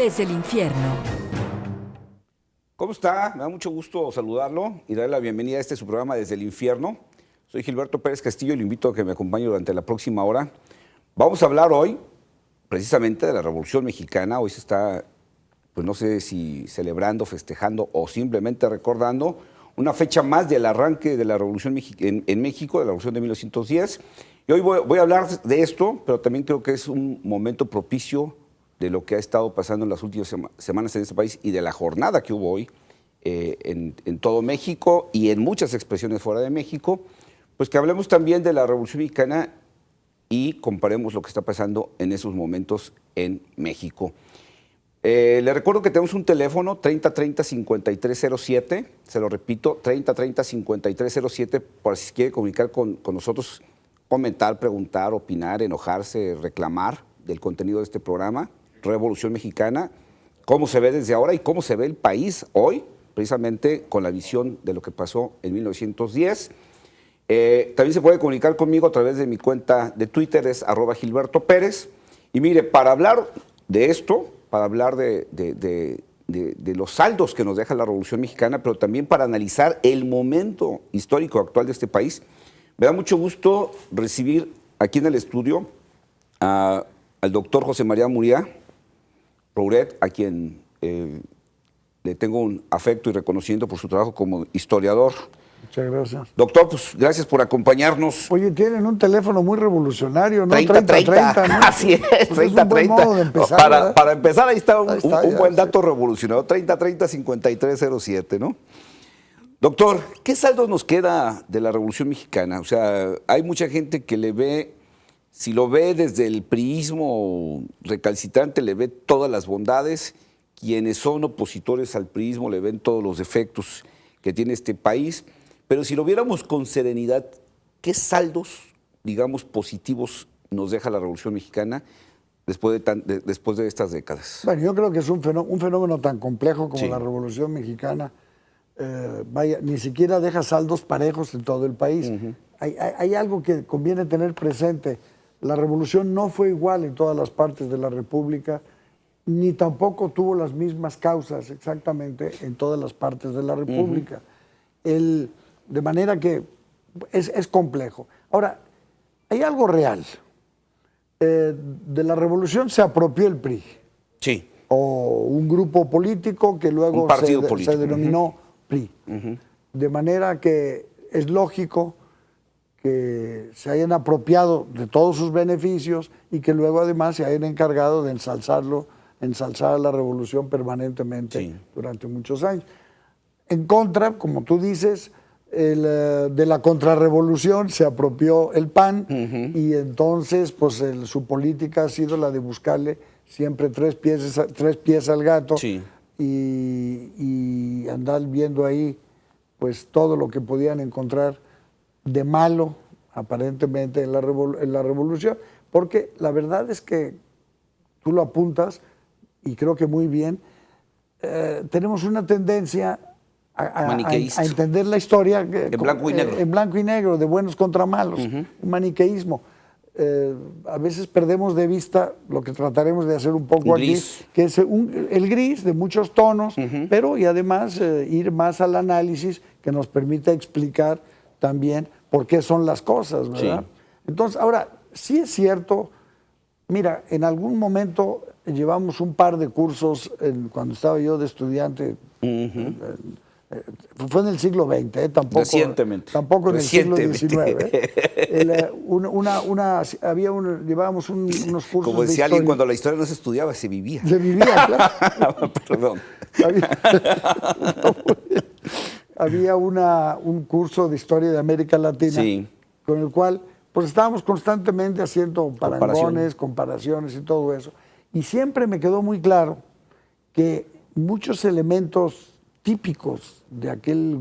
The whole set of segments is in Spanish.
desde el infierno. ¿Cómo está? Me da mucho gusto saludarlo y darle la bienvenida a este su programa Desde el Infierno. Soy Gilberto Pérez Castillo y le invito a que me acompañe durante la próxima hora. Vamos a hablar hoy precisamente de la Revolución Mexicana. Hoy se está, pues no sé si celebrando, festejando o simplemente recordando una fecha más del arranque de la Revolución en México, de la Revolución de 1910. Y hoy voy a hablar de esto, pero también creo que es un momento propicio de lo que ha estado pasando en las últimas semanas en este país y de la jornada que hubo hoy en todo México y en muchas expresiones fuera de México, pues que hablemos también de la Revolución Mexicana y comparemos lo que está pasando en esos momentos en México. Le recuerdo que tenemos un teléfono 3030-5307, se lo repito, 3030-5307, por si quiere comunicar con nosotros, comentar, preguntar, opinar, enojarse, reclamar del contenido de este programa, Revolución Mexicana, cómo se ve desde ahora y cómo se ve el país hoy, precisamente con la visión de lo que pasó en 1910. También se puede comunicar conmigo a través de mi cuenta de Twitter, es @GilbertoPérez. Y mire, para hablar de esto, para hablar de los saldos que nos deja la Revolución Mexicana, pero también para analizar el momento histórico actual de este país, me da mucho gusto recibir aquí en el estudio al doctor José María Muría Proudet, a quien le tengo un afecto y reconocimiento por su trabajo como historiador. Muchas gracias. Doctor, pues gracias por acompañarnos. Oye, tienen un teléfono muy revolucionario, ¿no? 30-30, ¿no? así es, Pues es un buen modo de 30-30. empezar, Para empezar, ahí está un ya, buen sí. dato revolucionario, 30-30-5307, ¿no? Doctor, ¿qué saldo nos queda de la Revolución Mexicana? O sea, hay mucha gente que le ve, si lo ve desde el priismo recalcitrante, le ve todas las bondades. Quienes son opositores al priismo le ven todos los defectos que tiene este país. Pero si lo viéramos con serenidad, ¿qué saldos, digamos, positivos nos deja la Revolución Mexicana después de estas décadas? Bueno, yo creo que es un fenómeno tan complejo como Sí. la Revolución Mexicana. Ni siquiera deja saldos parejos en todo el país. Hay algo que conviene tener presente. La Revolución no fue igual en todas las partes de la República, ni tampoco tuvo las mismas causas exactamente en todas las partes de la República. De manera que es complejo. Ahora, hay algo real. De la Revolución se apropió el PRI. Sí. O un grupo político que luego se denominó PRI. De manera que es lógico que se hayan apropiado de todos sus beneficios y que luego además se hayan encargado de ensalzar a la revolución permanentemente durante muchos años. En contra, como tú dices, de la contrarrevolución se apropió el PAN y entonces pues su política ha sido la de buscarle siempre tres pies al gato y andar viendo ahí pues todo lo que podían encontrar de malo aparentemente en la revolución, porque la verdad es que tú lo apuntas y creo que muy bien, tenemos una tendencia a entender la historia en blanco y negro. En blanco y negro, de buenos contra malos, un maniqueísmo. A veces perdemos de vista lo que trataremos de hacer un poco aquí, que es el gris de muchos tonos, pero y además ir más al análisis que nos permita explicar también por qué son las cosas, ¿verdad? Sí. Entonces, ahora, sí es cierto, mira, en algún momento llevamos un par de cursos cuando estaba yo de estudiante, fue en el siglo XX, tampoco en el siglo XIX. Llevábamos unos cursos. Como decía alguien, cuando la historia no se estudiaba, se vivía. Se vivía, claro. Perdón. Había un curso de historia de América Latina con el cual pues estábamos constantemente haciendo parangones, comparaciones y todo eso. Y siempre me quedó muy claro que muchos elementos típicos de aquel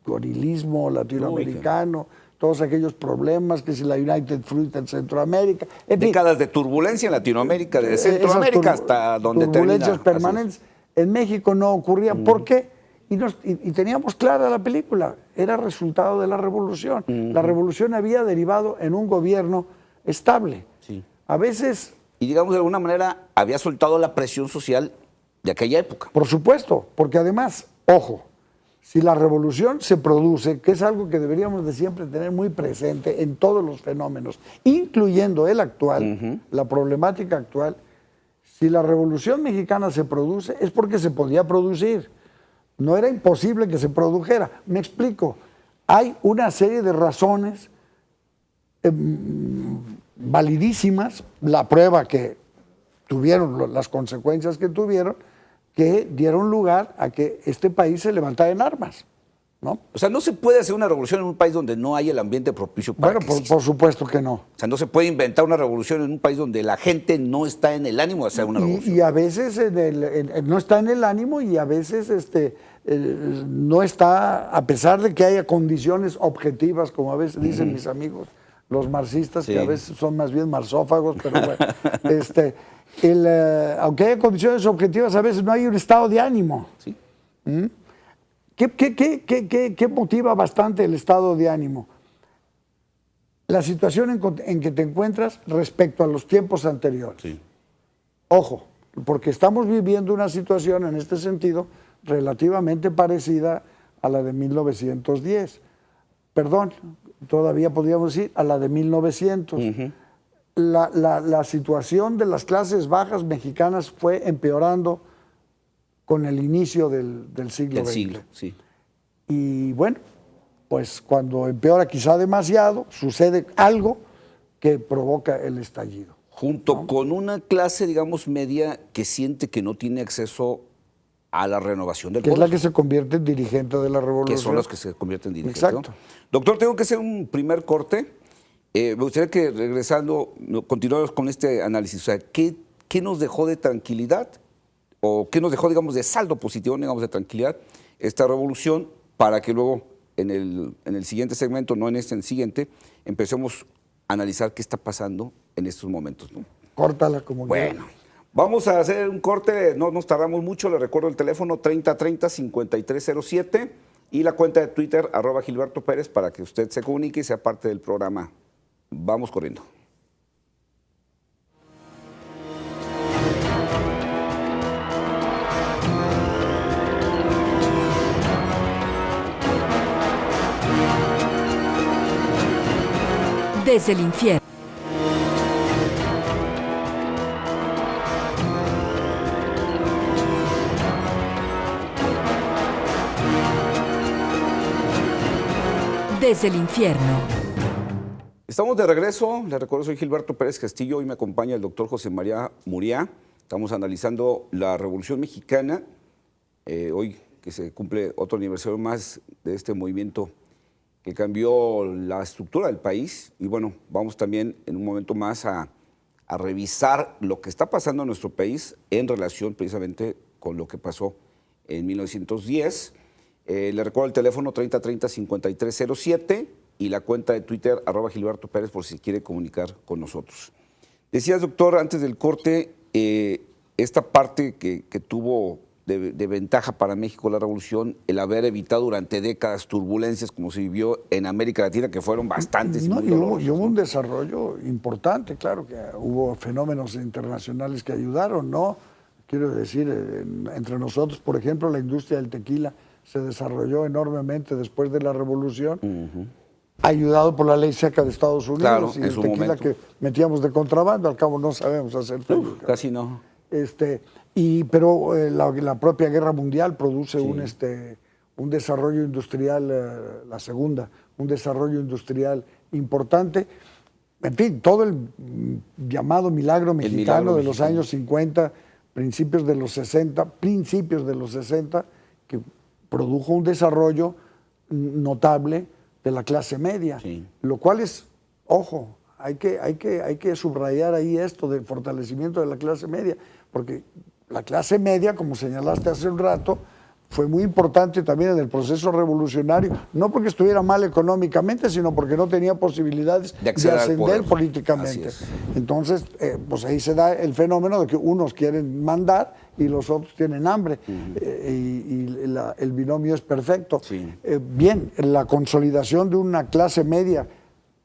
gorilismo latinoamericano, todos aquellos problemas, que si la United Fruit en Centroamérica. Décadas de turbulencia en Latinoamérica, de Centroamérica hasta donde turbulencias permanentes. En México no ocurrían. ¿Por qué? Y teníamos clara la película, era resultado de la revolución. La revolución había derivado en un gobierno estable. Sí. A veces... Y digamos, de alguna manera, había soltado la presión social de aquella época. Por supuesto, porque además, ojo, si la revolución se produce, que es algo que deberíamos de siempre tener muy presente en todos los fenómenos, incluyendo el actual, la problemática actual, si la revolución mexicana se produce es porque se podía producir. No era imposible que se produjera. Me explico. Hay una serie de razones validísimas, la prueba que tuvieron, las consecuencias que tuvieron, que dieron lugar a que este país se levantara en armas, ¿no? O sea, no se puede hacer una revolución en un país donde no hay el ambiente propicio para que exista. Por supuesto que no. O sea, no se puede inventar una revolución en un país donde la gente no está en el ánimo de hacer una revolución. Y a veces no está en el ánimo y a veces no está, a pesar de que haya condiciones objetivas, como a veces dicen mis amigos, los marxistas, que a veces son más bien marsófagos, pero bueno, aunque haya condiciones objetivas, a veces no hay un estado de ánimo. Sí. ¿Qué motiva bastante el estado de ánimo? La situación en que te encuentras respecto a los tiempos anteriores. Sí. Ojo, porque estamos viviendo una situación en este sentido relativamente parecida a la de 1910. Perdón, todavía podríamos decir a la de 1900. La situación de las clases bajas mexicanas fue empeorando con el inicio del siglo XX. Sí. Y bueno, pues cuando empeora quizá demasiado, sucede algo que provoca el estallido. Junto con una clase, digamos, media que siente que no tiene acceso a la renovación del poder. Que es la que se convierte en dirigente de la revolución. Que son los que se convierten en dirigentes. Exacto. ¿No? Doctor, tengo que hacer un primer corte. Me gustaría que regresando continuáramos con este análisis. O sea, ¿qué nos dejó de tranquilidad o qué nos dejó, digamos, de saldo positivo, digamos, de tranquilidad esta revolución para que luego en el siguiente segmento, no en este, en el siguiente, empecemos a analizar qué está pasando en estos momentos, ¿no? Córtala como Bueno, vamos a hacer un corte, no nos tardamos mucho, le recuerdo el teléfono 3030-5307 y la cuenta de Twitter, @Gilberto Pérez, para que usted se comunique y sea parte del programa. Vamos corriendo. Desde el infierno. Desde el infierno. Estamos de regreso, les recuerdo, soy Gilberto Pérez Castillo, hoy me acompaña el doctor José María Muriá. Estamos analizando la Revolución Mexicana, hoy que se cumple otro aniversario más de este movimiento que cambió la estructura del país. Y bueno, vamos también en un momento más a revisar lo que está pasando en nuestro país en relación precisamente con lo que pasó en 1910. Le recuerdo el teléfono 3030-5307 y la cuenta de Twitter, @Gilberto Pérez, por si quiere comunicar con nosotros. Decías, doctor, antes del corte, esta parte que tuvo de ventaja para México la revolución, el haber evitado durante décadas turbulencias como se vivió en América Latina, que fueron bastantes. No, y hubo un desarrollo importante, claro que hubo fenómenos internacionales que ayudaron, ¿no? Quiero decir, entre nosotros, por ejemplo, la industria del tequila se desarrolló enormemente después de la revolución, ayudado por la ley seca de Estados Unidos, claro, y el tequila que metíamos de contrabando, al cabo no sabemos hacer tequila. Casi no. Pero la propia guerra mundial produce un desarrollo industrial, la segunda, un desarrollo industrial importante. En fin, todo el llamado milagro mexicano de los años 50, principios de los 60, que produjo un desarrollo notable de la clase media, lo cual es, ojo, hay que subrayar ahí esto del fortalecimiento de la clase media, porque la clase media, como señalaste hace un rato, fue muy importante también en el proceso revolucionario, no porque estuviera mal económicamente, sino porque no tenía posibilidades de ascender políticamente. Entonces, pues ahí se da el fenómeno de que unos quieren mandar y los otros tienen hambre, el binomio es perfecto. Bien, la consolidación de una clase media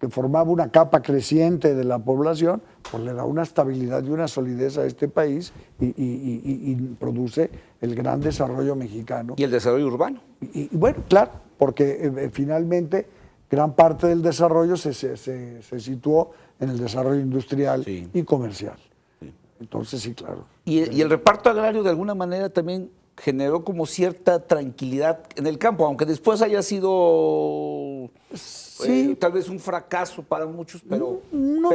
que formaba una capa creciente de la población, pues le da una estabilidad y una solidez a este país y produce el gran desarrollo mexicano. Y el desarrollo urbano. Y bueno, claro, porque finalmente gran parte del desarrollo se situó en el desarrollo industrial y comercial. Sí. Entonces, sí, claro. Y el reparto agrario de alguna manera también generó como cierta tranquilidad en el campo, aunque después haya sido tal vez un fracaso para muchos, pero no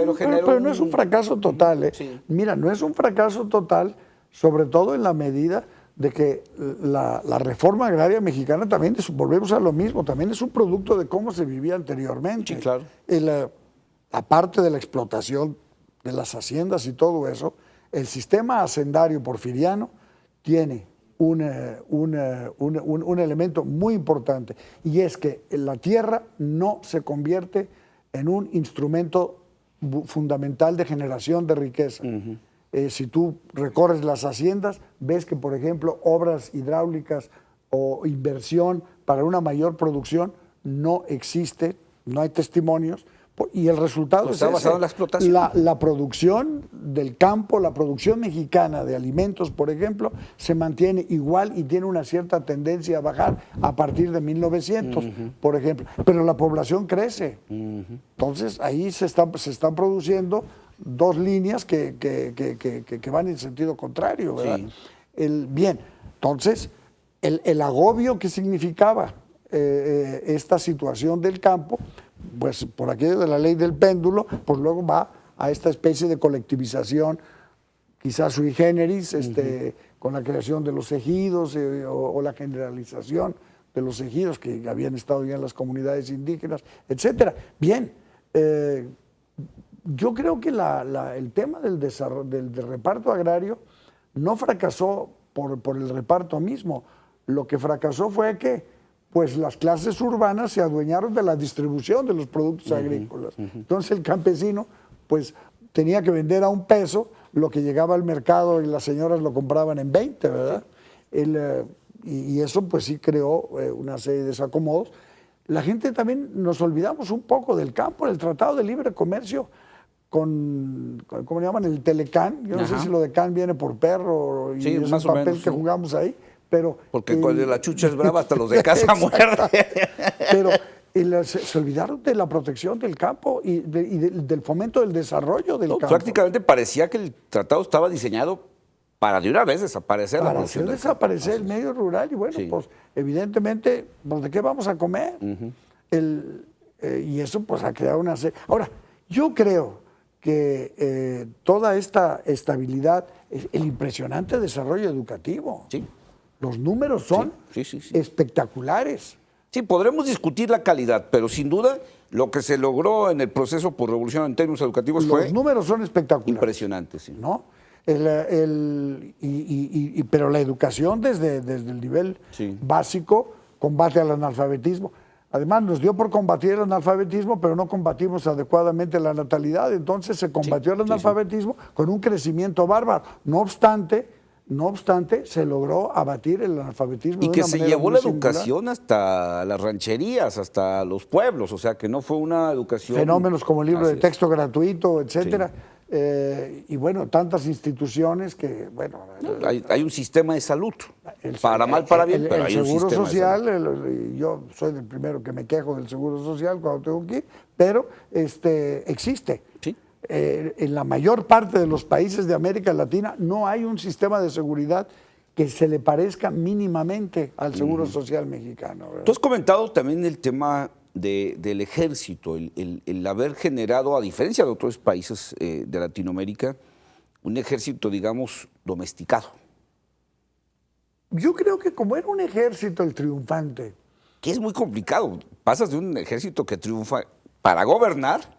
es un fracaso total. Sí. Mira, no es un fracaso total, sobre todo en la medida de que la reforma agraria mexicana también, volvemos a lo mismo, también es un producto de cómo se vivía anteriormente. Sí, claro. Aparte de la explotación de las haciendas y todo eso, el sistema hacendario porfiriano tiene un elemento muy importante, y es que la tierra no se convierte en un instrumento fundamental de generación de riqueza. Si tú recorres las haciendas, ves que, por ejemplo, obras hidráulicas o inversión para una mayor producción no existe, no hay testimonios, y el resultado está basado en la explotación. La producción del campo, la producción mexicana de alimentos, por ejemplo, se mantiene igual y tiene una cierta tendencia a bajar a partir de 1900, por ejemplo. Pero la población crece. Entonces, ahí se están produciendo dos líneas que van en sentido contrario, ¿verdad? Sí. Bien, entonces, el agobio que significaba esta situación del campo, pues por aquello de la ley del péndulo, pues luego va a esta especie de colectivización, quizás sui generis, con la creación de los ejidos o la generalización de los ejidos que habían estado ya en las comunidades indígenas, etcétera. Bien, yo creo que el tema del reparto agrario no fracasó por el reparto mismo. Lo que fracasó fue que pues las clases urbanas se adueñaron de la distribución de los productos agrícolas. Entonces el campesino pues tenía que vender a $1 lo que llegaba al mercado y las señoras lo compraban en 20, ¿verdad? Y eso pues sí creó una serie de desacomodos. La gente también nos olvidamos un poco del campo, el Tratado de Libre Comercio ¿cómo le llaman? El Telecán. Yo no sé si lo de can viene por perro y es un papel que jugamos ahí. Pero, porque cuando la chucha es brava, hasta los de casa muerde. Pero se olvidaron de la protección del campo y del fomento del desarrollo del campo. Prácticamente parecía que el tratado estaba diseñado para de una vez desaparecer la producción. Para desaparecer el medio rural y bueno, pues evidentemente, pues, ¿de qué vamos a comer? Y eso pues ha creado una serie. Ahora, yo creo que toda esta estabilidad, el impresionante desarrollo educativo. Sí. Los números son espectaculares. Sí, podremos discutir la calidad, pero sin duda lo que se logró en el proceso por revolución en términos educativos Los números son espectaculares. Impresionantes, sí. ¿No? Pero la educación desde el nivel básico combate al analfabetismo. Además, nos dio por combatir el analfabetismo, pero no combatimos adecuadamente la natalidad. Entonces se combatió el analfabetismo con un crecimiento bárbaro. No obstante, se logró abatir el analfabetismo. Y que se llevó la educación hasta las rancherías, hasta los pueblos, o sea que no fue una educación... Fenómenos como el libro de texto gratuito, etcétera. Y bueno, tantas instituciones que, bueno... Hay un sistema de salud, para mal, para bien, pero hay un sistema de salud. El seguro social, yo soy el primero que me quejo del seguro social cuando tengo que ir, pero existe. Sí. En la mayor parte de los países de América Latina no hay un sistema de seguridad que se le parezca mínimamente al seguro social mexicano, ¿verdad? Tú has comentado también el tema del ejército, el haber generado, a diferencia de otros países de Latinoamérica, un ejército, digamos, domesticado. Yo creo que como era un ejército el triunfante. Que es muy complicado. Pasas de un ejército que triunfa para gobernar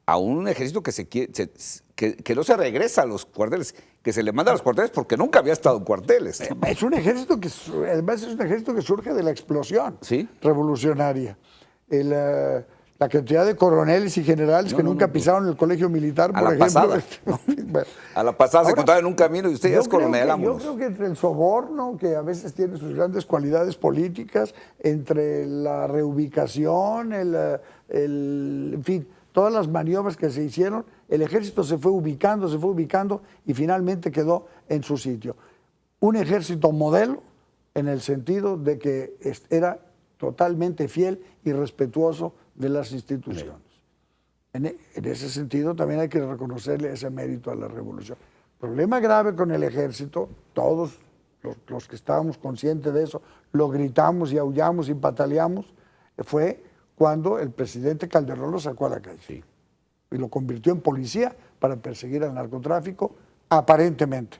a un ejército que no se regresa a los cuarteles, que se le manda a los cuarteles porque nunca había estado en cuarteles. Es un ejército que, además, es un ejército que surge de la explosión revolucionaria. La cantidad de coroneles y generales que nunca pisaron el colegio militar, por ejemplo. A la pasada se encontraba en un camino y usted ya es coronel. Yo creo que entre el soborno, que a veces tiene sus grandes cualidades políticas, entre la reubicación, en fin, todas las maniobras que se hicieron, el ejército se fue ubicando y finalmente quedó en su sitio. Un ejército modelo en el sentido de que era totalmente fiel y respetuoso de las instituciones. En ese sentido también hay que reconocerle ese mérito a la revolución. Problema grave con el ejército, todos los que estábamos conscientes de eso, lo gritamos y aullamos y pataleamos, fue cuando el presidente Calderón lo sacó a la calle. Sí. Y lo convirtió en policía para perseguir al narcotráfico, aparentemente.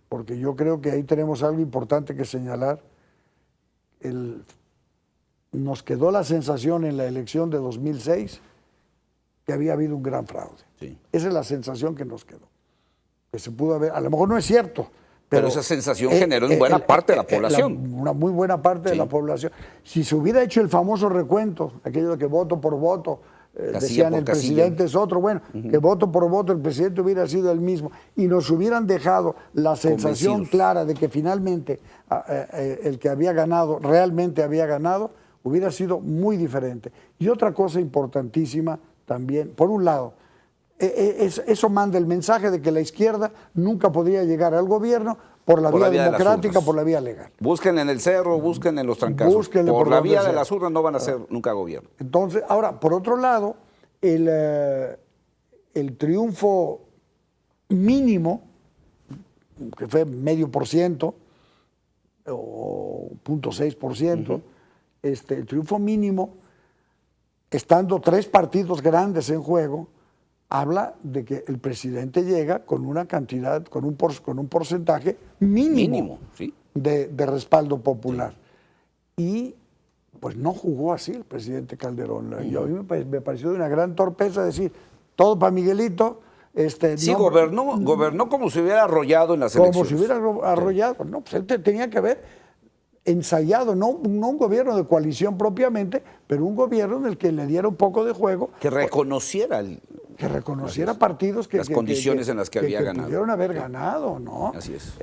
Porque yo creo que ahí tenemos algo importante que señalar. Nos quedó la sensación en la elección de 2006 que había habido un gran fraude. Sí. Esa es la sensación que nos quedó. Que se pudo haber, a lo mejor no es cierto. Pero esa sensación generó en buena parte de la población. Una muy buena parte de la población. Si se hubiera hecho el famoso recuento, aquello de que voto por voto, decían el presidente es otro, bueno, que voto por voto el presidente hubiera sido el mismo, y nos hubieran dejado la sensación clara de que finalmente el que había ganado, realmente había ganado, hubiera sido muy diferente. Y otra cosa importantísima también, por un lado, eso manda el mensaje de que la izquierda nunca podría llegar al gobierno por la vía democrática, por la vía legal. Busquen en el cerro, busquen en los trancazos. Búsquenle por la vía de las urnas no van a ser nunca gobierno. Entonces, ahora, por otro lado, el triunfo mínimo, que fue 0,5% o 0,6%, el triunfo mínimo, estando 3 partidos grandes en juego, habla de que el presidente llega con una cantidad, con un porcentaje mínimo ¿sí? de respaldo popular. Sí. Y pues no jugó así el presidente Calderón. Y a mí me pareció de una gran torpeza decir, todo para Miguelito. Sí, gobernó como si hubiera arrollado en las elecciones. Como si hubiera arrollado. Sí. No, pues él tenía que haber ensayado, no un gobierno de coalición propiamente, pero un gobierno en el que le diera un poco de juego. Que reconociera partidos que... Las condiciones en las que había ganado. Pudieron haber ganado, ¿no? Así es.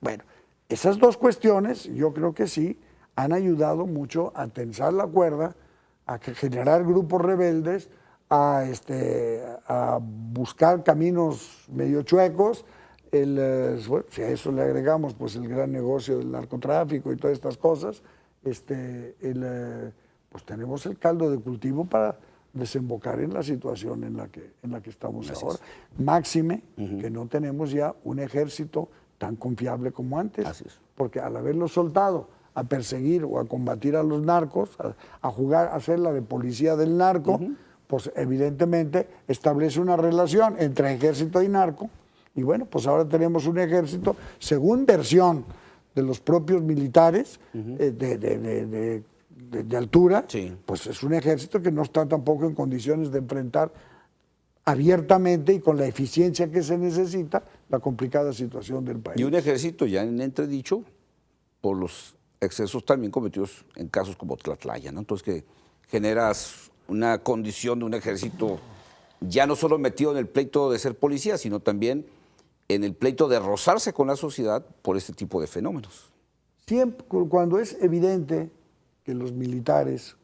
Bueno, esas dos cuestiones yo creo que sí han ayudado mucho a tensar la cuerda, a generar grupos rebeldes, a buscar caminos medio chuecos. Bueno, si a eso le agregamos pues el gran negocio del narcotráfico y todas estas cosas, pues tenemos el caldo de cultivo para desembocar en la situación en la que estamos ahora. Máxime que no tenemos ya un ejército tan confiable como antes, porque al haberlo soltado a perseguir o a combatir a los narcos, a jugar, a hacer la de policía del narco, pues evidentemente establece una relación entre ejército y narco. Y bueno, pues ahora tenemos un ejército, según versión de los propios militares de altura, pues es un ejército que no está tampoco en condiciones de enfrentar abiertamente y con la eficiencia que se necesita la complicada situación del país. Y un ejército ya en entredicho por los excesos también cometidos en casos como Tlatlaya, ¿no? Entonces que generas una condición de un ejército ya no solo metido en el pleito de ser policía, sino también en el pleito de rozarse con la sociedad por este tipo de fenómenos. Siempre, cuando es evidente que los militares,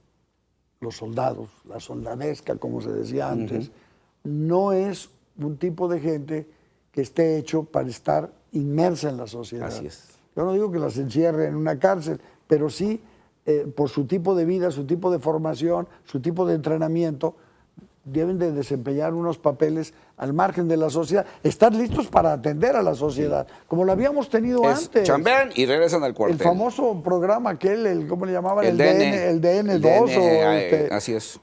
los soldados, la soldadesca, como se decía antes, no es un tipo de gente que esté hecho para estar inmersa en la sociedad. Así es. Yo no digo que las encierre en una cárcel, pero sí por su tipo de vida, su tipo de formación, su tipo de entrenamiento, deben de desempeñar unos papeles al margen de la sociedad, estar listos para atender a la sociedad, como lo habíamos tenido antes. Chambean y regresan al cuartel. El famoso programa aquel, ¿cómo le llamaban? El DN2. Así es.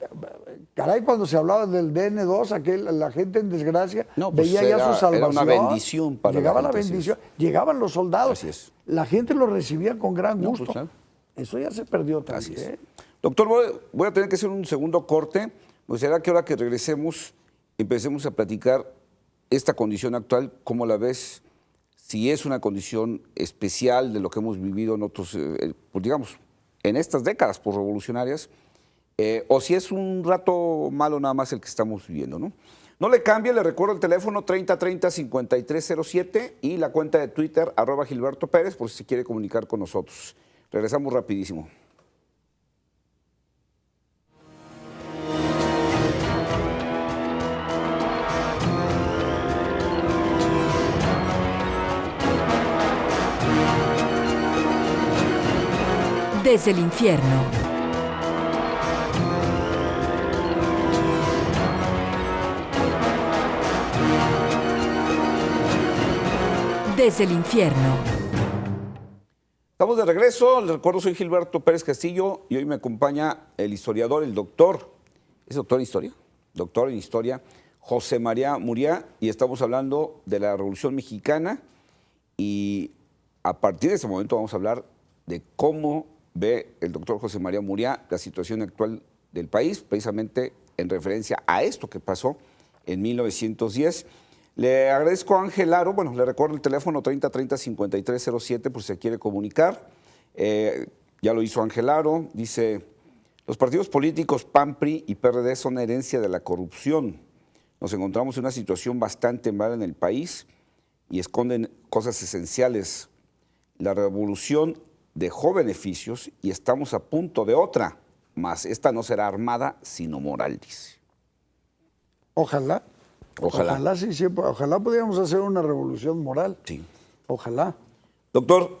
Caray, cuando se hablaba del DN2, la gente en desgracia veía ya su salvación. Era una bendición para Llegaba la bendición, llegaban los soldados. Así es. La gente lo recibía con gran gusto. Pues, claro. Eso ya se perdió también. Así es. Doctor, voy a tener que hacer un segundo corte. Pues será que ahora que regresemos empecemos a platicar esta condición actual, ¿cómo la ves? Si es una condición especial de lo que hemos vivido en otros, pues digamos, en estas décadas posrevolucionarias, o si es un rato malo nada más el que estamos viviendo, ¿no? No le cambie, le recuerdo el teléfono 3030-5307 y la cuenta de Twitter, @Gilberto Pérez, por si se quiere comunicar con nosotros. Regresamos rapidísimo. Desde el infierno. Desde el infierno. Estamos de regreso. Les recuerdo, soy Gilberto Pérez Castillo y hoy me acompaña el historiador, el doctor, ¿es doctor en historia? Doctor en historia, José María Muriá, y estamos hablando de la Revolución Mexicana y a partir de ese momento vamos a hablar de cómo ve el doctor José María Muriá la situación actual del país, precisamente en referencia a esto que pasó en 1910. Le agradezco a Ángel Aro, bueno, le recuerdo el teléfono 3030-5307 por si se quiere comunicar. Ya lo hizo Ángel Aro, dice, los partidos políticos PAN, PRI y PRD son herencia de la corrupción. Nos encontramos en una situación bastante mala en el país y esconden cosas esenciales. La revolución dejó beneficios y estamos a punto de otra, mas esta no será armada sino moral, dice. Ojalá. Ojalá. Ojalá, sí, siempre. Ojalá pudiéramos hacer una revolución moral. Sí. Ojalá. Doctor,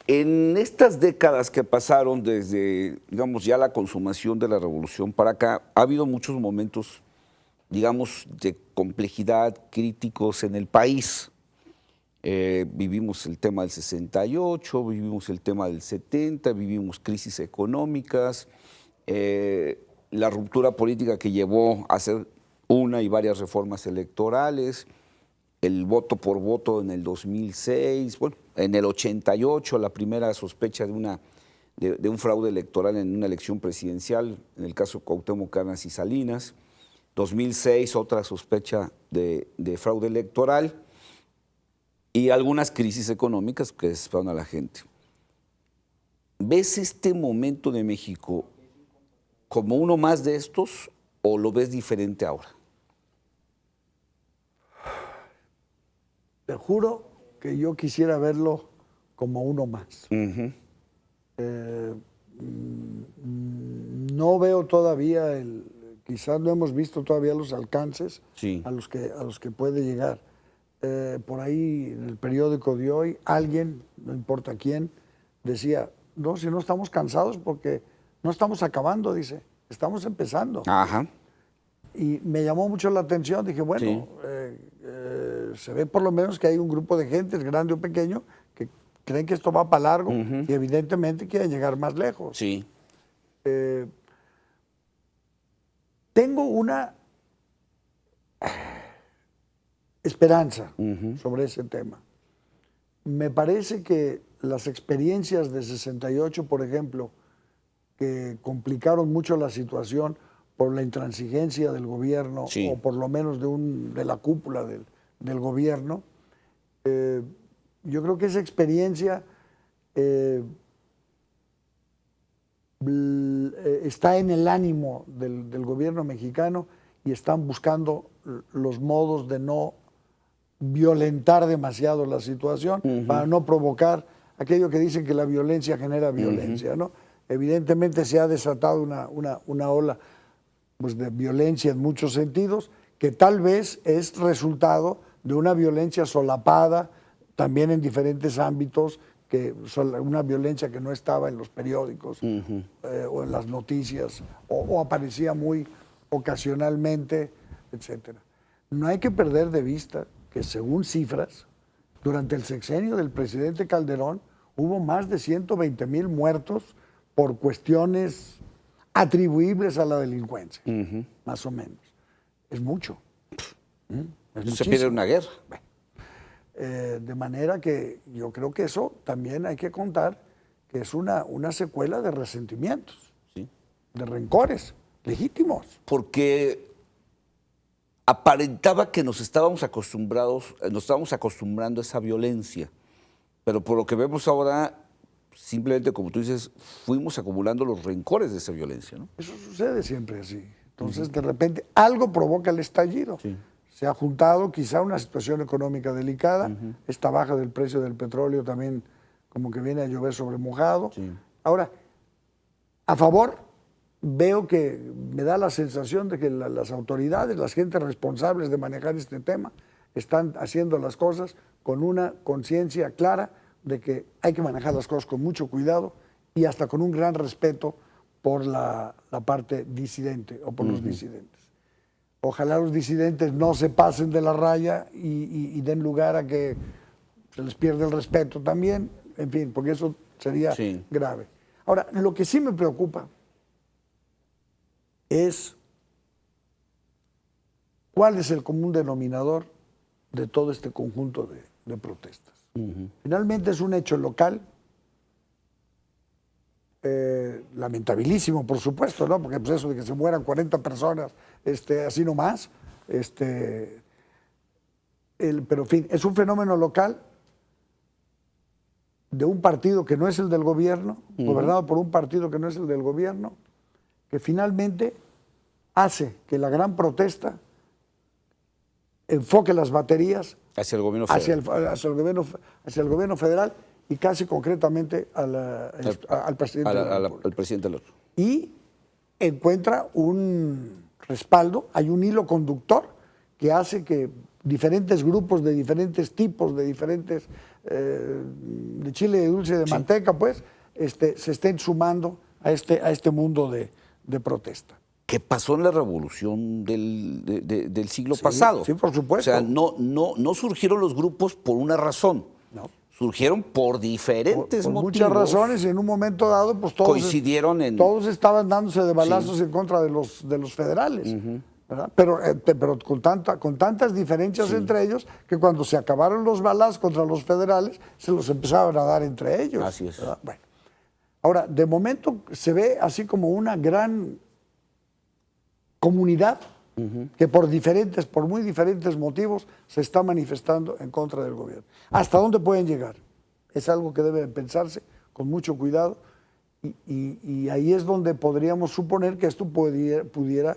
en estas décadas que pasaron desde, digamos, ya la consumación de la revolución para acá, ha habido muchos momentos, digamos, de complejidad, críticos en el país. Vivimos el tema del 68, vivimos el tema del 70, vivimos crisis económicas, la ruptura política que llevó a hacer una y varias reformas electorales, el voto por voto en el 2006, bueno, en el 88 la primera sospecha de un fraude electoral en una elección presidencial, en el caso de Cuauhtémoc Cárdenas y Salinas, 2006 otra sospecha de fraude electoral y algunas crisis económicas que desesperan a la gente. ¿Ves este momento de México como uno más de estos o lo ves diferente ahora? Te juro que yo quisiera verlo como uno más. No veo todavía quizás no hemos visto todavía los alcances sí. a los que puede llegar. Por ahí en el periódico de hoy, alguien, no importa quién, decía, no, si no estamos cansados porque no estamos acabando, dice, estamos empezando. Ajá. Y me llamó mucho la atención, dije, bueno, sí. Se ve por lo menos que hay un grupo de gente, grande o pequeño, que creen que esto va para largo y evidentemente quieren llegar más lejos. Sí. Tengo una esperanza sobre ese tema. Me parece que las experiencias de 68, por ejemplo, que complicaron mucho la situación por la intransigencia del gobierno, sí. o por lo menos de la cúpula del gobierno, yo creo que esa experiencia está en el ánimo del gobierno mexicano y están buscando los modos de no violentar demasiado la situación para no provocar aquello que dicen que la violencia genera violencia, ¿no? Evidentemente se ha desatado una ola pues, de violencia en muchos sentidos, que tal vez es resultado de una violencia solapada, también en diferentes ámbitos, una violencia que no estaba en los periódicos o en las noticias, o aparecía muy ocasionalmente, etc. No hay que perder de vista que según cifras, durante el sexenio del presidente Calderón hubo más de 120,000 muertos por cuestiones atribuibles a la delincuencia, más o menos. Es mucho. Se pierde una guerra. Bueno, de manera que yo creo que eso también hay que contar que es una secuela de resentimientos, sí. de rencores legítimos. Porque aparentaba que nos estábamos acostumbrando a esa violencia, pero por lo que vemos ahora, simplemente como tú dices, fuimos acumulando los rencores de esa violencia, ¿no? Eso sucede siempre así. Entonces, de repente, algo provoca el estallido. Sí. Se ha juntado quizá una situación económica delicada, esta baja del precio del petróleo también como que viene a llover sobre mojado. Sí. Ahora, a favor, veo que me da la sensación de que las autoridades, las gentes responsables de manejar este tema, están haciendo las cosas con una conciencia clara de que hay que manejar las cosas con mucho cuidado y hasta con un gran respeto por la parte disidente o por los disidentes. Ojalá los disidentes no se pasen de la raya y den lugar a que se les pierda el respeto también, en fin, porque eso sería grave. Ahora, lo que sí me preocupa es cuál es el común denominador de todo este conjunto de protestas. Finalmente es un hecho local, lamentabilísimo, por supuesto, ¿no? Porque pues eso de que se mueran 40 personas, así nomás, pero en fin, es un fenómeno local de un partido que no es el del gobierno, gobernado por un partido que no es el del gobierno, que finalmente hace que la gran protesta enfoque las baterías hacia el gobierno federal, hacia el gobierno federal y casi concretamente al presidente. Al presidente del otro. Y encuentra un respaldo, hay un hilo conductor que hace que diferentes grupos de diferentes tipos, de diferentes, de chile, de dulce, de manteca, pues, se estén sumando a este mundo de protesta. ¿Qué pasó en la revolución del siglo pasado? Sí, por supuesto. O sea, no surgieron los grupos por una razón. No. Surgieron por diferentes por motivos. Muchas razones, y en un momento dado, pues coincidieron todos estaban dándose de balazos en contra de los federales. ¿Verdad? Pero con tantas diferencias entre ellos, que cuando se acabaron los balazos contra los federales, se los empezaban a dar entre ellos. Así es. ¿Verdad? Bueno. Ahora, de momento se ve así como una gran comunidad que por muy diferentes motivos se está manifestando en contra del gobierno. ¿Hasta dónde pueden llegar? Es algo que debe pensarse con mucho cuidado y ahí es donde podríamos suponer que esto pudiera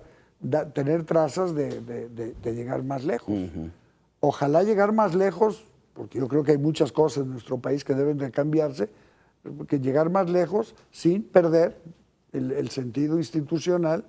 tener trazas de llegar más lejos. Ojalá llegar más lejos, porque yo creo que hay muchas cosas en nuestro país que deben de cambiarse, que llegar más lejos sin perder el sentido institucional,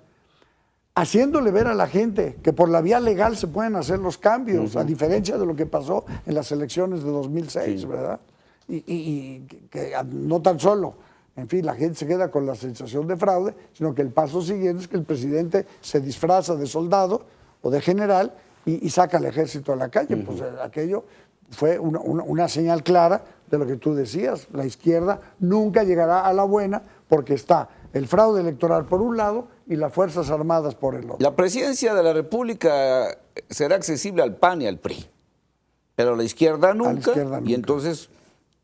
haciéndole ver a la gente que por la vía legal se pueden hacer los cambios, a diferencia de lo que pasó en las elecciones de 2006, ¿verdad? Y que no tan solo, en fin, la gente se queda con la sensación de fraude, sino que el paso siguiente es que el presidente se disfraza de soldado o de general y saca al ejército a la calle. Pues aquello fue una señal clara de lo que tú decías. La izquierda nunca llegará a la buena porque está el fraude electoral por un lado y las Fuerzas Armadas por el otro. La presidencia de la República será accesible al PAN y al PRI, pero a la izquierda nunca. Y entonces,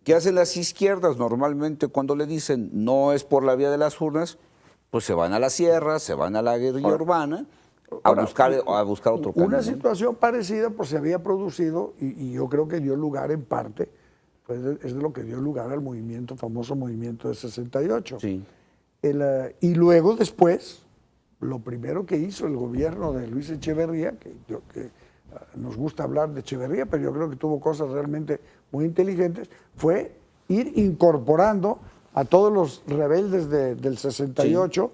¿qué hacen las izquierdas normalmente cuando le dicen no es por la vía de las urnas? Pues se van a la sierra, se van a la guerrilla urbana a buscar otro camino. Una situación parecida pues se había producido y yo creo que dio lugar en parte, pues es de lo que dio lugar al famoso movimiento de 68. Sí. Y luego después, lo primero que hizo el gobierno de Luis Echeverría, que nos gusta hablar de Echeverría, pero yo creo que tuvo cosas realmente muy inteligentes, fue ir incorporando a todos los rebeldes del 68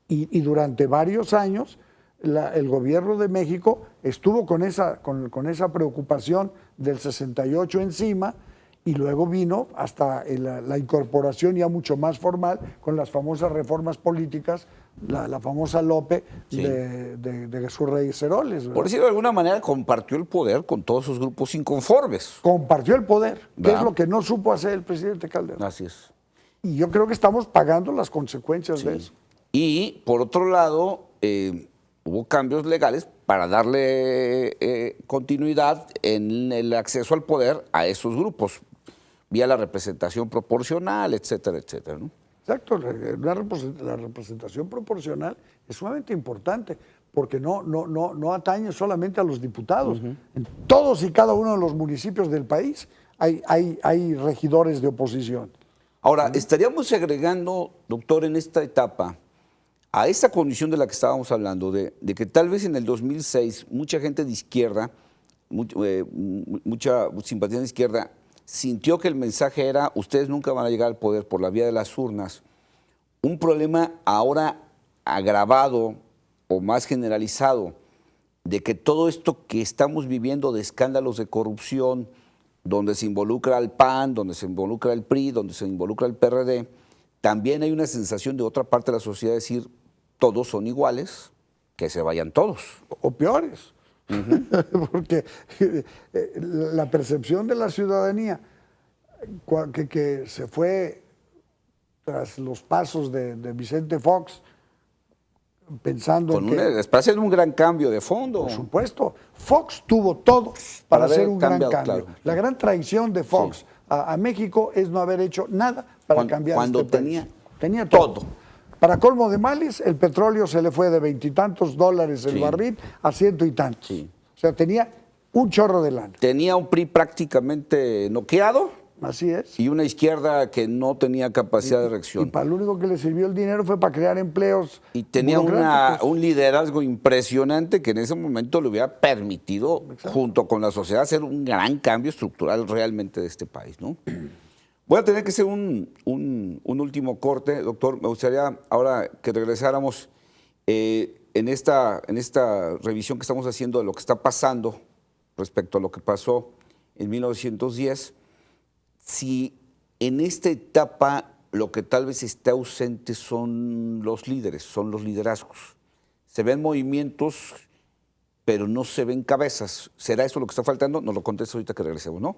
y durante varios años el gobierno de México estuvo con esa preocupación del 68 encima. Y luego vino hasta la incorporación ya mucho más formal con las famosas reformas políticas, la famosa Lope de Jesús Reyes Heroles. ¿Verdad? Por decirlo de alguna manera, compartió el poder con todos sus grupos inconformes. Compartió el poder, que es lo que no supo hacer el presidente Calderón. Así es. Y yo creo que estamos pagando las consecuencias de eso. Y por otro lado, hubo cambios legales para darle continuidad en el acceso al poder a esos grupos, vía la representación proporcional, etcétera, etcétera, ¿no? Exacto, la representación proporcional es sumamente importante porque no atañe solamente a los diputados. En todos y cada uno de los municipios del país hay regidores de oposición. Ahora, estaríamos agregando, doctor, en esta etapa, a esa condición de la que estábamos hablando, de que tal vez en el 2006 mucha gente de izquierda, mucha simpatía de izquierda, sintió que el mensaje era ustedes nunca van a llegar al poder por la vía de las urnas. Un problema ahora agravado o más generalizado de que todo esto que estamos viviendo de escándalos de corrupción, donde se involucra al PAN, donde se involucra el PRI, donde se involucra el PRD, también hay una sensación de otra parte de la sociedad de decir, todos son iguales, que se vayan todos. O peores. Porque la percepción de la ciudadanía que se fue tras los pasos de Vicente Fox, pensando parece un gran cambio de fondo. Por supuesto. Fox tuvo todo para hacer un gran cambio. Claro. La gran traición de Fox a México es no haber hecho nada para cambiar cuando este país. Tenía todo. Para colmo de males, el petróleo se le fue de $20 y tantos el barril a 100 y tantos. Sí. O sea, tenía un chorro de lana. Tenía un PRI prácticamente noqueado. Así es. Y una izquierda que no tenía capacidad de reacción. Y para lo único que le sirvió el dinero fue para crear empleos. Y tenía un liderazgo impresionante que en ese momento le hubiera permitido, junto con la sociedad, hacer un gran cambio estructural realmente de este país, ¿no? Voy a tener que hacer un último corte, doctor. Me gustaría ahora que regresáramos en esta revisión que estamos haciendo de lo que está pasando respecto a lo que pasó en 1910. Si en esta etapa lo que tal vez está ausente son los líderes, son los liderazgos. Se ven movimientos, pero no se ven cabezas. ¿Será eso lo que está faltando? Nos lo contesto ahorita que regresemos, ¿no?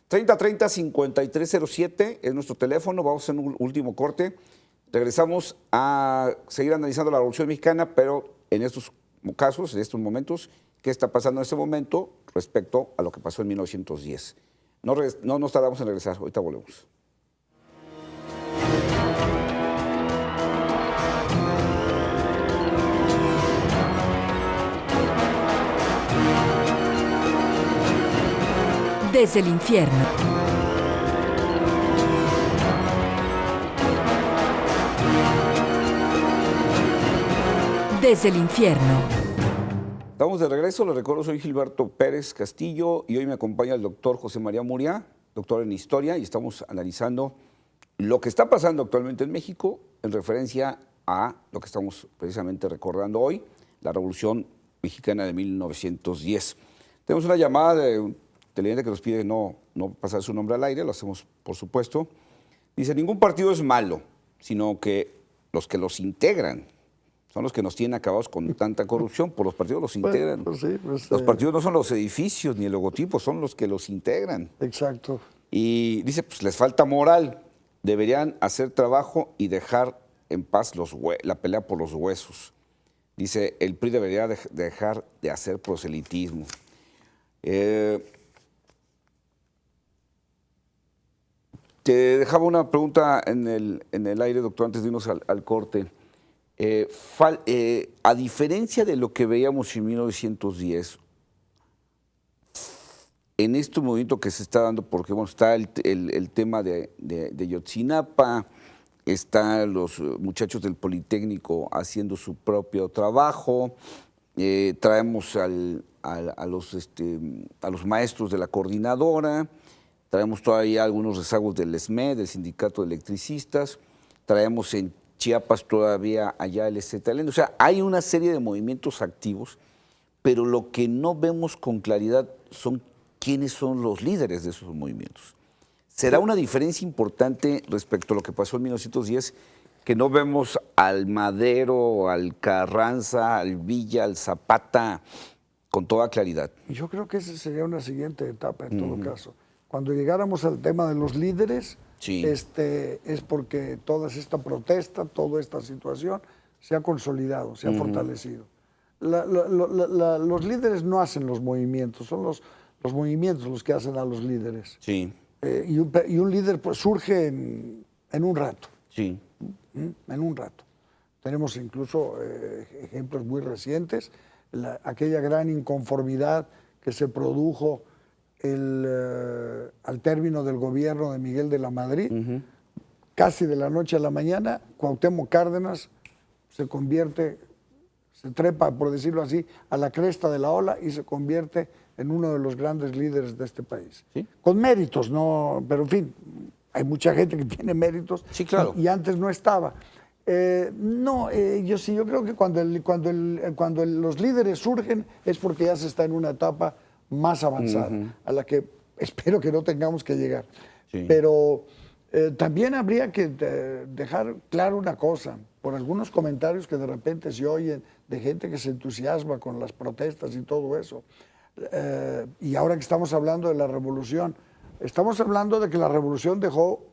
3030-5307 es nuestro teléfono. Vamos a hacer un último corte. Regresamos a seguir analizando la Revolución Mexicana, pero en estos casos, en estos momentos, ¿qué está pasando en este momento respecto a lo que pasó en 1910? No nos tardamos en regresar, ahorita volvemos. Desde el infierno. Desde el infierno. Estamos de regreso, les recuerdo, soy Gilberto Pérez Castillo y hoy me acompaña el doctor José María Muriá, doctor en Historia, y estamos analizando lo que está pasando actualmente en México en referencia a lo que estamos precisamente recordando hoy, la Revolución Mexicana de 1910. Tenemos una llamada de un televidente que nos pide no pasar su nombre al aire, lo hacemos por supuesto. Dice, ningún partido es malo, sino que los integran son los que nos tienen acabados con tanta corrupción, por los partidos los integran. Los partidos no son los edificios ni el logotipo, son los que los integran. Exacto. Y dice, pues les falta moral, deberían hacer trabajo y dejar en paz la pelea por los huesos. Dice, el PRI debería dejar de hacer proselitismo. Te dejaba una pregunta en el aire, doctor, antes de irnos al corte. A diferencia de lo que veíamos en 1910, en este movimiento que se está dando, porque bueno, está el tema de Yotzinapa, están los muchachos del Politécnico haciendo su propio trabajo, traemos a los maestros de la coordinadora, traemos todavía algunos rezagos del SME, del Sindicato de Electricistas, traemos en Chiapas todavía allá el ZLN. O sea, hay una serie de movimientos activos, pero lo que no vemos con claridad son quiénes son los líderes de esos movimientos. ¿Será una diferencia importante respecto a lo que pasó en 1910, que no vemos al Madero, al Carranza, al Villa, al Zapata con toda claridad? Yo creo que esa sería una siguiente etapa en todo caso. Cuando llegáramos al tema de los líderes, sí, es porque toda esta protesta, toda esta situación se ha consolidado, se ha fortalecido. Los líderes no hacen los movimientos, son los movimientos los que hacen a los líderes. Sí. Y un líder pues, surge en un rato. Sí. En un rato. Tenemos incluso ejemplos muy recientes, aquella gran inconformidad que se produjo al término del gobierno de Miguel de la Madrid, casi de la noche a la mañana, Cuauhtémoc Cárdenas se trepa, por decirlo así, a la cresta de la ola y se convierte en uno de los grandes líderes de este país. ¿Sí? Con méritos, no, pero en fin, hay mucha gente que tiene méritos, sí, claro, y antes no estaba. Yo creo que cuando los líderes surgen es porque ya se está en una etapa más avanzada, a la que espero que no tengamos que llegar. Sí. Pero También habría que dejar claro una cosa, por algunos comentarios que de repente se oyen de gente que se entusiasma con las protestas y todo eso. Y ahora que estamos hablando de la revolución, estamos hablando de que la revolución dejó,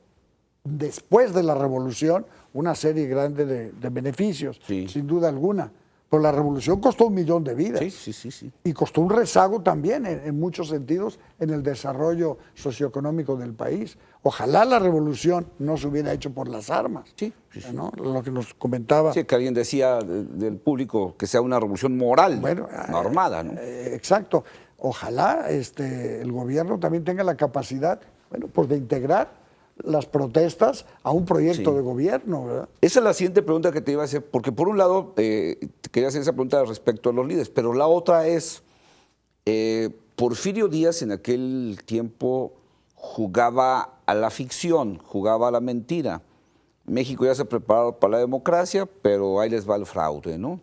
después de la revolución, una serie grande de beneficios, Sí. sin duda alguna. Pero la revolución costó 1 millón de vidas. Sí. Y costó un rezago también, en muchos sentidos, en el desarrollo socioeconómico del país. Ojalá la revolución no se hubiera hecho por las armas. Sí. ¿No? Lo que nos comentaba. Sí, que alguien decía del público que sea una revolución moral, Bueno, no armada, ¿no? Exacto. Ojalá el gobierno también tenga la capacidad, bueno, pues de integrar las protestas a un proyecto Sí. de gobierno, ¿verdad? Esa es la siguiente pregunta que te iba a hacer, porque por un lado te quería hacer esa pregunta respecto a los líderes, pero la otra es, Porfirio Díaz en aquel tiempo jugaba a la ficción, jugaba a la mentira. México ya se ha preparado para la democracia, pero ahí les va el fraude, ¿no?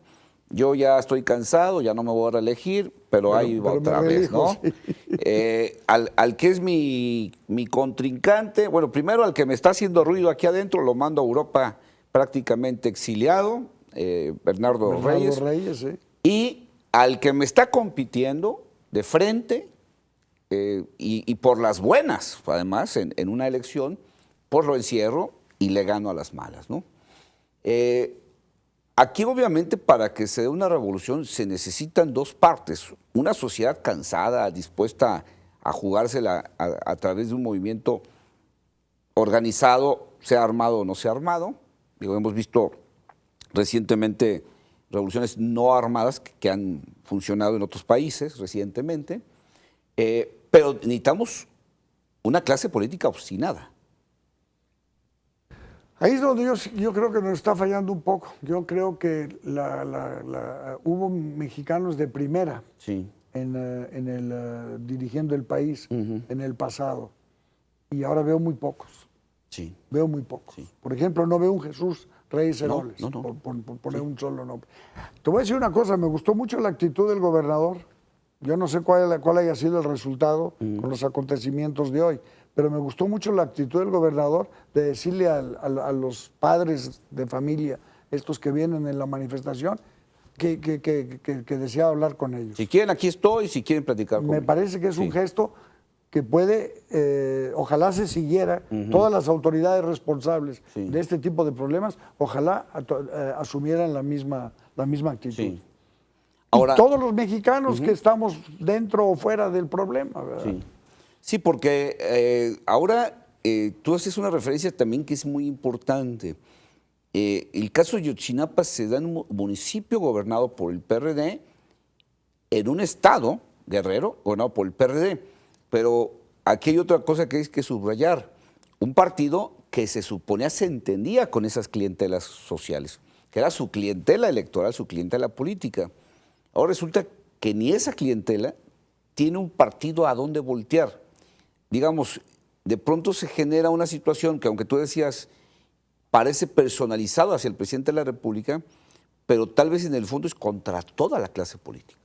Yo ya estoy cansado, ya no me voy a reelegir, pero ahí va otra vez, ¿no? Sí. Al que es mi contrincante, bueno, primero al que me está haciendo ruido aquí adentro, lo mando a Europa prácticamente exiliado, Bernardo Reyes. Sí. Y al que me está compitiendo de frente, y por las buenas, además, en una elección, pues lo encierro y le gano a las malas, ¿no? Aquí obviamente para que se dé una revolución se necesitan dos partes, una sociedad cansada, dispuesta a jugársela a través de un movimiento organizado, sea armado o no sea armado. Digo, hemos visto recientemente revoluciones no armadas que han funcionado en otros países recientemente, pero necesitamos una clase política obstinada. Ahí es donde yo creo que nos está fallando un poco. Yo creo que hubo mexicanos de primera Sí. dirigiendo el país en el pasado. Y ahora veo muy pocos. Sí. Veo muy pocos. Sí. Por ejemplo, no veo un Jesús Reyes Heroles, No. por poner un solo nombre. Te voy a decir una cosa, me gustó mucho la actitud del gobernador. Yo no sé cuál haya sido el resultado con los acontecimientos de hoy, pero me gustó mucho la actitud del gobernador de decirle a los padres de familia, estos que vienen en la manifestación, que deseaba hablar con ellos. Si quieren, aquí estoy, si quieren platicar conmigo. Me parece que es un Sí. gesto que puede, ojalá se siguiera, todas las autoridades responsables Sí. de este tipo de problemas, ojalá asumieran la misma actitud. Sí. Y Ahora, todos los mexicanos que estamos dentro o fuera del problema, ¿verdad? sí. Sí, porque ahora tú haces una referencia también que es muy importante. El caso de Yotzinapa se da en un municipio gobernado por el PRD, en un estado, Guerrero, gobernado por el PRD. Pero aquí hay otra cosa que hay que subrayar. Un partido que se suponía se entendía con esas clientelas sociales, que era su clientela electoral, su clientela política. Ahora resulta que ni esa clientela tiene un partido a dónde voltear. Digamos, de pronto se genera una situación que, aunque tú decías, parece personalizado hacia el presidente de la República, pero tal vez en el fondo es contra toda la clase política.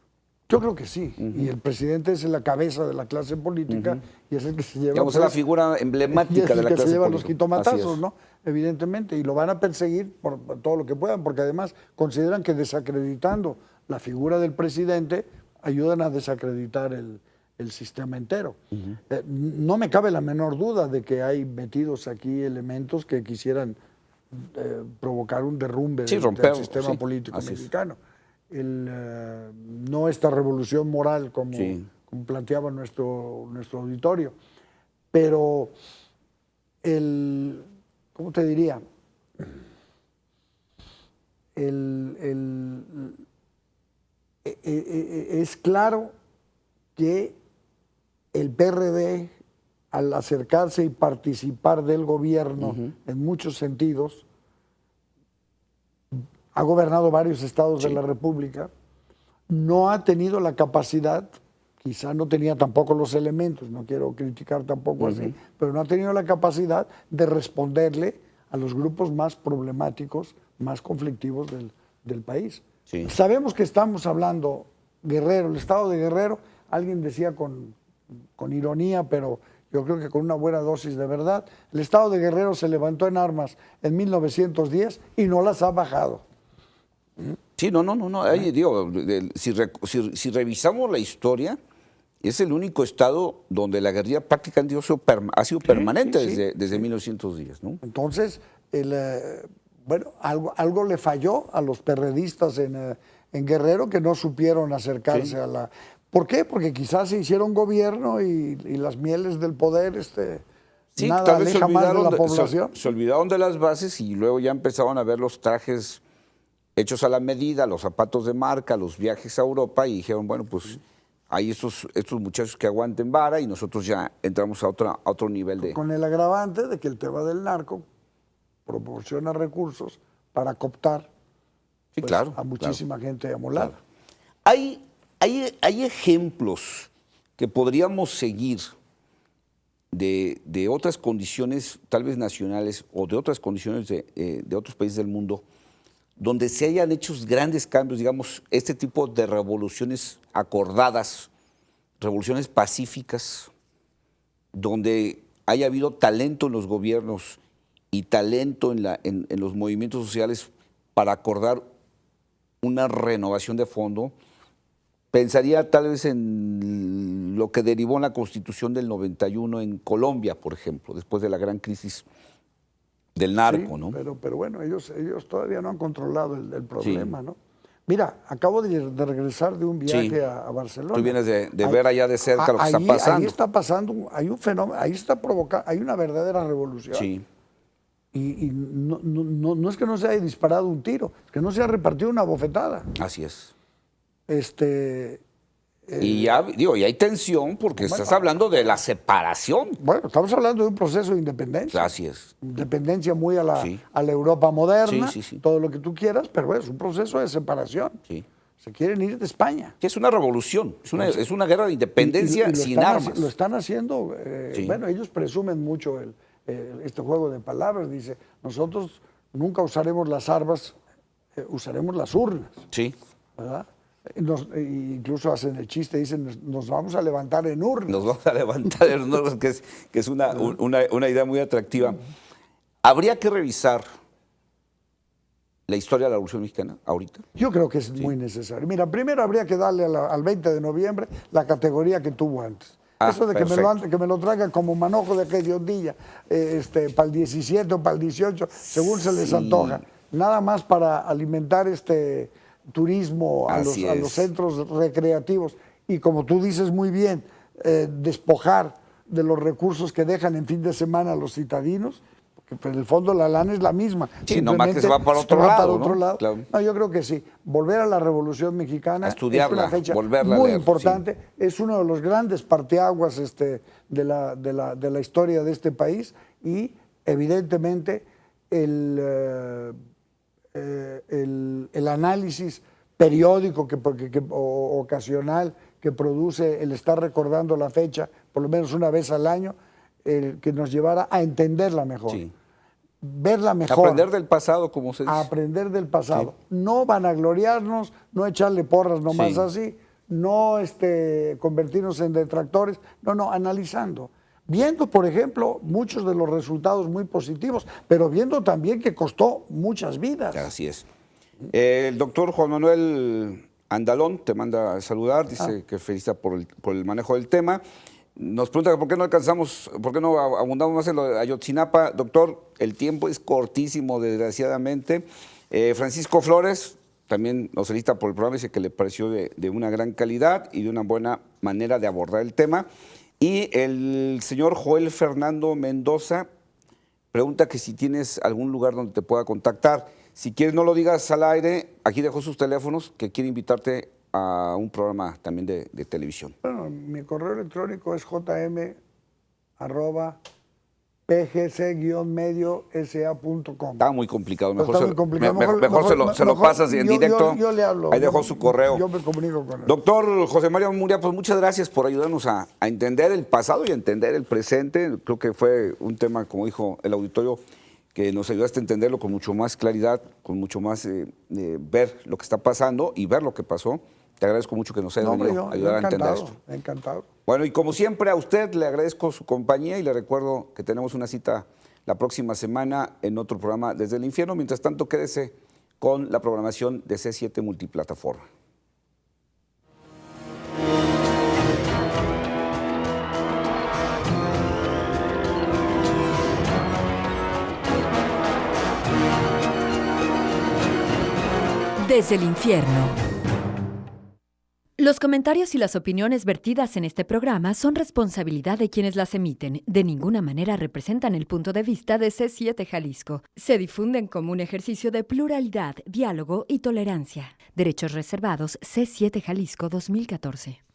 Yo creo que sí. Y el presidente es la cabeza de la clase política y es el que se lleva. Digamos, es la figura emblemática de la clase política. Que se lleva los Así quitomatazos, es. ¿no? Evidentemente. Y lo van a perseguir por todo lo que puedan, porque además consideran que desacreditando la figura del presidente ayudan a desacreditar el sistema entero. No me cabe la menor duda de que hay metidos aquí elementos que quisieran provocar un derrumbe Sí, del sistema político así es. mexicano. No esta revolución moral como planteaba nuestro auditorio, pero ¿cómo te diría? Es claro que el PRD, al acercarse y participar del gobierno en muchos sentidos, ha gobernado varios estados de la República, no ha tenido la capacidad, quizá no tenía tampoco los elementos, no quiero criticar tampoco así, pero no ha tenido la capacidad de responderle a los grupos más problemáticos, más conflictivos del país. Sí. Sabemos que estamos hablando Guerrero, el estado de Guerrero, alguien decía con ironía, pero yo creo que con una buena dosis de verdad. El Estado de Guerrero se levantó en armas en 1910 y no las ha bajado. Sí, no. Ahí, digo, si revisamos la historia, es el único estado donde la guerrilla prácticamente ha sido permanente desde 1910, ¿no? Entonces, bueno, algo le falló a los perredistas en Guerrero, que no supieron acercarse a la... ¿Por qué? Porque quizás se hicieron gobierno y las mieles del poder nada aleja más de la población. Se olvidaron de las bases y luego ya empezaron a ver los trajes hechos a la medida, los zapatos de marca, los viajes a Europa, y dijeron, bueno, pues hay estos muchachos que aguanten vara y nosotros ya entramos a otro nivel de... Con el agravante de que el tema del narco proporciona recursos para cooptar a muchísima gente amolada. Claro. Hay ejemplos que podríamos seguir de otras condiciones, tal vez nacionales, o de otras condiciones de otros países del mundo, donde se hayan hecho grandes cambios, digamos, este tipo de revoluciones acordadas, revoluciones pacíficas, donde haya habido talento en los gobiernos y talento en los movimientos sociales para acordar una renovación de fondo. Pensaría tal vez en lo que derivó en la Constitución del 91 en Colombia, por ejemplo, después de la gran crisis del narco, sí, ¿no? Pero bueno, ellos todavía no han controlado el problema, ¿no? Mira, acabo de regresar de un viaje a Barcelona. Tú vienes de ver allá de cerca lo que está pasando. Ahí está pasando, hay un fenómeno, ahí está provocando, hay una verdadera revolución. Sí. Y no es que no se haya disparado un tiro, es que no se ha repartido una bofetada. Así es. Y ya, digo, y hay tensión porque estás hablando de la separación. Bueno, estamos hablando de un proceso de independencia. Así es. Independencia muy a la Europa moderna, sí. todo lo que tú quieras, pero es un proceso de separación. Sí. Se quieren ir de España. Es una revolución, es una guerra de independencia sin armas. Lo están haciendo, bueno, ellos presumen mucho este juego de palabras. Dice, nosotros nunca usaremos las armas, usaremos las urnas. Sí. ¿Verdad? Incluso hacen el chiste, dicen, nos vamos a levantar en urnas. Nos vamos a levantar en urnas, que es una idea muy atractiva. Habría que revisar la historia de la Revolución Mexicana ahorita. Yo creo que es muy necesario. Mira, primero habría que darle al 20 de noviembre la categoría que tuvo antes. Eso de que me lo traigan como manojo de hediondilla, para el 17 o para el 18, según se les antoja. Nada más para alimentar turismo a los centros recreativos y, como tú dices muy bien, despojar de los recursos que dejan en fin de semana a los citadinos, porque en el fondo la lana es la misma. Sí, nomás que se va para otro lado. Claro. No, yo creo que sí. Volver a la Revolución Mexicana es una fecha muy importante. Sí. Es uno de los grandes parteaguas de la historia de este país y, evidentemente, el análisis periódico o ocasional que produce el estar recordando la fecha, por lo menos una vez al año, que nos llevara a entenderla mejor, verla mejor. Aprender del pasado, como se dice. Aprender del pasado. Sí. No vanagloriarnos, no echarle porras nomás así, no convertirnos en detractores, no, analizando. Viendo, por ejemplo, muchos de los resultados muy positivos, pero viendo también que costó muchas vidas. Así es. El doctor Juan Manuel Andalón te manda a saludar, dice que felicita por el manejo del tema. Nos pregunta por qué no abundamos más en lo de Ayotzinapa. Doctor, el tiempo es cortísimo, desgraciadamente. Francisco Flores también nos felicita por el programa, dice que le pareció de una gran calidad y de una buena manera de abordar el tema. Y el señor Joel Fernando Mendoza pregunta que si tienes algún lugar donde te pueda contactar. Si quieres, no lo digas al aire, aquí dejó sus teléfonos, que quiere invitarte a un programa también de televisión. Bueno, mi correo electrónico es jm@pgc-mediosa.com. Está muy complicado, mejor se lo pasas en directo. Yo le hablo. Ahí dejó su correo. Yo me comunico con él. Doctor José María Munguía, pues muchas gracias por ayudarnos a entender el pasado y a entender el presente. Creo que fue un tema, como dijo el auditorio, que nos ayudaste a entenderlo con mucho más claridad, con mucho más ver lo que está pasando y ver lo que pasó Te agradezco mucho que nos hayas venido a ayudar a entender esto. Encantado. Bueno, y como siempre a usted le agradezco su compañía y le recuerdo que tenemos una cita la próxima semana en otro programa Desde el Infierno. Mientras tanto, quédese con la programación de C7 Multiplataforma. Desde el Infierno. Los comentarios y las opiniones vertidas en este programa son responsabilidad de quienes las emiten. De ninguna manera representan el punto de vista de C7 Jalisco. Se difunden como un ejercicio de pluralidad, diálogo y tolerancia. Derechos reservados C7 Jalisco 2014.